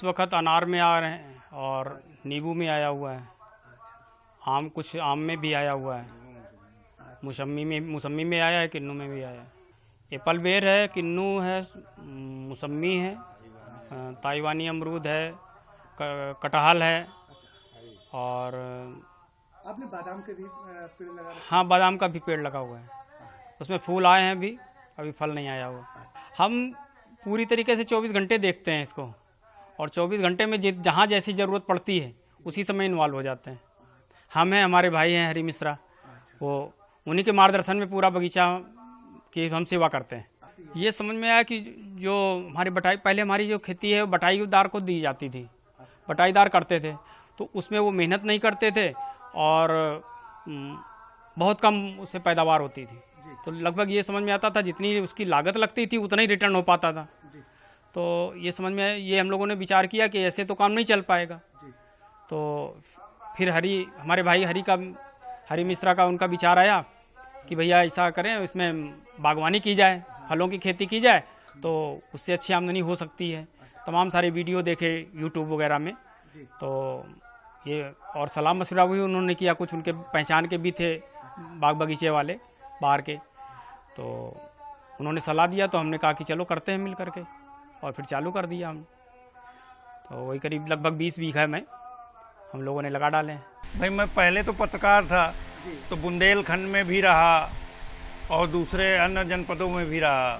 इस वक्त अनार में आ रहे हैं और नींबू में आया हुआ है, कुछ आम में भी आया हुआ है, मौसम्मी में आया है, किन्नू में भी आया है। एप्पल बेर है, किन्नू है, मौसम्मी है, ताइवानी अमरूद है, कटहल है और आपने बादाम के भी पेड़ लगा रखे हैं? हाँ, बादाम का भी पेड़ लगा हुआ है। उसमें फूल आए हैं, अभी फल नहीं आया हुआ। हम पूरी तरीके से 24 घंटे देखते हैं इसको और 24 घंटे में जहाँ जैसी ज़रूरत पड़ती है उसी समय इन्वॉल्व हो जाते हैं। हम हैं, हमारे भाई हैं हरी मिश्रा, वो उन्हीं के मार्गदर्शन में पूरा बगीचा की हम सेवा करते हैं। ये समझ में आया कि जो हमारी पहले हमारी जो खेती है वो बटाईदार को दी जाती थी, बटाईदार करते थे, तो उसमें वो मेहनत नहीं करते थे और बहुत कम उससे पैदावार होती थी। तो लगभग ये समझ में आता था जितनी उसकी लागत लगती थी उतना ही रिटर्न हो पाता था। तो ये समझ में ये हम लोगों ने विचार किया कि ऐसे तो काम नहीं चल पाएगा। तो फिर हमारे भाई हरी मिश्रा का उनका विचार आया कि भैया ऐसा करें, इसमें बागवानी की जाए, फलों की खेती की जाए तो उससे अच्छी आमदनी हो सकती है। तमाम सारे वीडियो देखे यूट्यूब वगैरह में, तो ये और सलाह मशवरा भी उन्होंने किया। कुछ उनके पहचान के भी थे बाग बगीचे वाले बाहर के, तो उन्होंने सलाह दिया, तो हमने कहा कि चलो करते हैं मिल करके, और फिर चालू कर दिया हम। तो वही करीब लगभग 20 बीघा में हम लोगों ने लगा डाले हैं। भाई मैं पहले तो पत्रकार था, तो बुंदेलखंड में भी रहा और दूसरे अन्य जनपदों में भी रहा,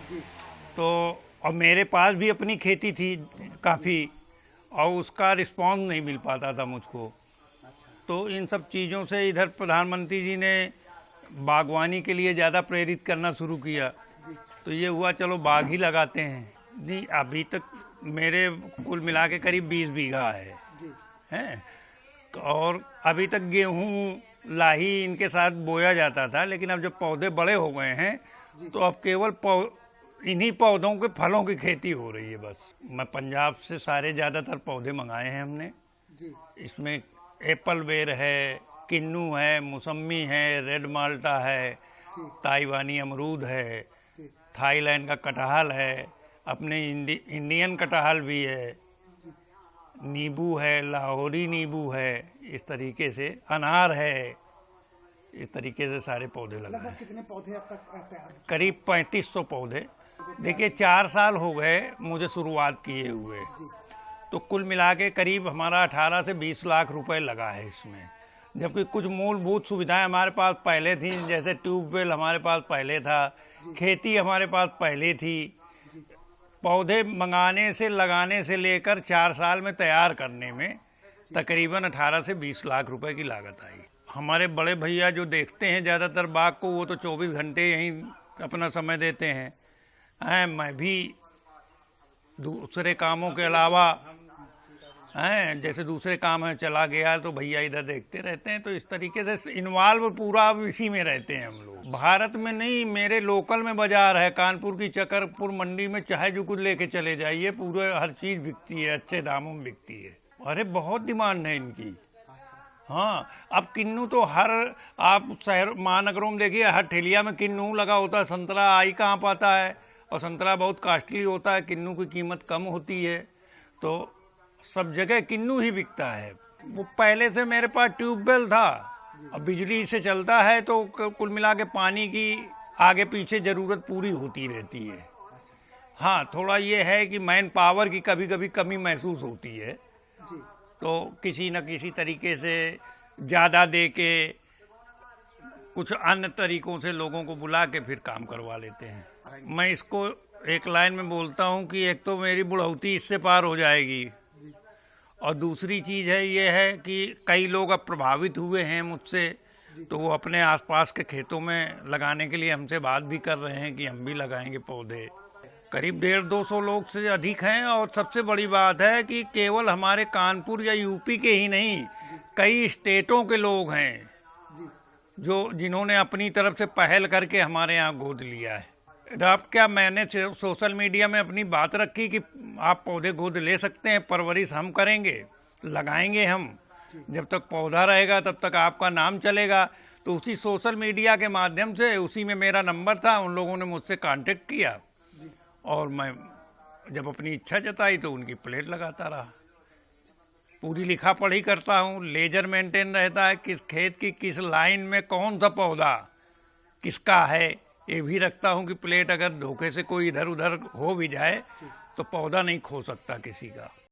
तो और मेरे पास भी अपनी खेती थी काफ़ी, और उसका रिस्पॉन्स नहीं मिल पाता था मुझको। तो इन सब चीज़ों से इधर प्रधानमंत्री जी ने बागवानी के लिए ज़्यादा प्रेरित करना शुरू किया, तो ये हुआ चलो बाग ही लगाते हैं जी। अभी तक मेरे कुल मिला के करीब 20 बीघा है, और अभी तक गेहूँ लाही इनके साथ बोया जाता था, लेकिन अब जब पौधे बड़े हो गए हैं तो अब केवल इन्हीं पौधों के फलों की खेती हो रही है बस। मैं पंजाब से सारे ज़्यादातर पौधे मंगाए हैं हमने। इसमें एप्पल बेर है, किन्नू है, मौसम्मी है, रेड माल्टा है, ताइवानी अमरूद है, थाईलैंड का कटहल है, अपने इंडियन कटहल भी है, नींबू है, लाहौरी नींबू है, इस तरीके से अनार है, इस तरीके से सारे पौधे लगाए हैं। कितने पौधे अब तक तैयार? करीब 3500 पौधे। देखिए 4 साल हो गए मुझे शुरुआत किए हुए, तो कुल मिला के करीब हमारा 18 से 20 लाख रुपए लगा है इसमें। जबकि कुछ मूलभूत सुविधाएं हमारे पास पहले थी, जैसे ट्यूबवेल हमारे पास पहले था, खेती हमारे पास पहले थी। पौधे मंगाने से लगाने से लेकर 4 साल में तैयार करने में तकरीबन 18 से 20 लाख रुपए की लागत आई। हमारे बड़े भैया जो देखते हैं ज़्यादातर बाग को, वो तो 24 घंटे यहीं अपना समय देते हैं। मैं भी दूसरे कामों के अलावा जैसे दूसरे काम है चला गया तो भैया इधर देखते रहते हैं, तो इस तरीके से इन्वॉल्व पूरा अब इसी में रहते हैं हम लोग। भारत में नहीं, मेरे लोकल में बाजार है, कानपुर की चकरपुर मंडी में चाहे जो कुछ लेके चले जाइए, पूरे हर चीज़ बिकती है, अच्छे दामों में बिकती है। अरे बहुत डिमांड है इनकी। हाँ, अब किन्नू तो आप शहर महानगरों में देखिए, हर ठेलिया में किन्नू लगा होता है। संतरा आई कहाँ पाता है, और संतरा बहुत कॉस्टली होता है, किन्नू की कीमत कम होती है, तो सब जगह किन्नू ही बिकता है। वो पहले से मेरे पास ट्यूबवेल था, अब बिजली से चलता है, तो कुल मिला के पानी की आगे पीछे ज़रूरत पूरी होती रहती है। हाँ, थोड़ा ये है कि मैन पावर की कभी कभी कमी महसूस होती है, तो किसी न किसी तरीके से ज़्यादा दे के कुछ अन्य तरीकों से लोगों को बुला के फिर काम करवा लेते हैं। मैं इसको एक लाइन में बोलता हूँ कि एक तो मेरी बुढ़ौती इससे पार हो जाएगी, और दूसरी चीज़ है ये है कि कई लोग अब प्रभावित हुए हैं मुझसे, तो वो अपने आसपास के खेतों में लगाने के लिए हमसे बात भी कर रहे हैं कि हम भी लगाएंगे पौधे। करीब 150-200 लोग से अधिक हैं, और सबसे बड़ी बात है कि केवल हमारे कानपुर या यूपी के ही नहीं, कई स्टेटों के लोग हैं जिन्होंने अपनी तरफ से पहल करके हमारे यहाँ गोद लिया है। अब क्या मैंने सोशल मीडिया में अपनी बात रखी कि आप पौधे गोद ले सकते हैं, परवरिश हम करेंगे, लगाएंगे हम, जब तक पौधा रहेगा तब तक आपका नाम चलेगा। तो उसी सोशल मीडिया के माध्यम से, उसी में मेरा नंबर था, उन लोगों ने मुझसे कांटेक्ट किया, और मैं जब अपनी इच्छा जताई तो उनकी प्लेट लगाता रहा। पूरी लिखा पढ़ी करता हूँ। लेजर मेंटेन रहता है, किस खेत की किस लाइन में कौन सा पौधा किसका है, ये भी रखता हूँ कि प्लेट अगर धोखे से कोई इधर उधर हो भी जाए तो पौधा नहीं खो सकता किसी का।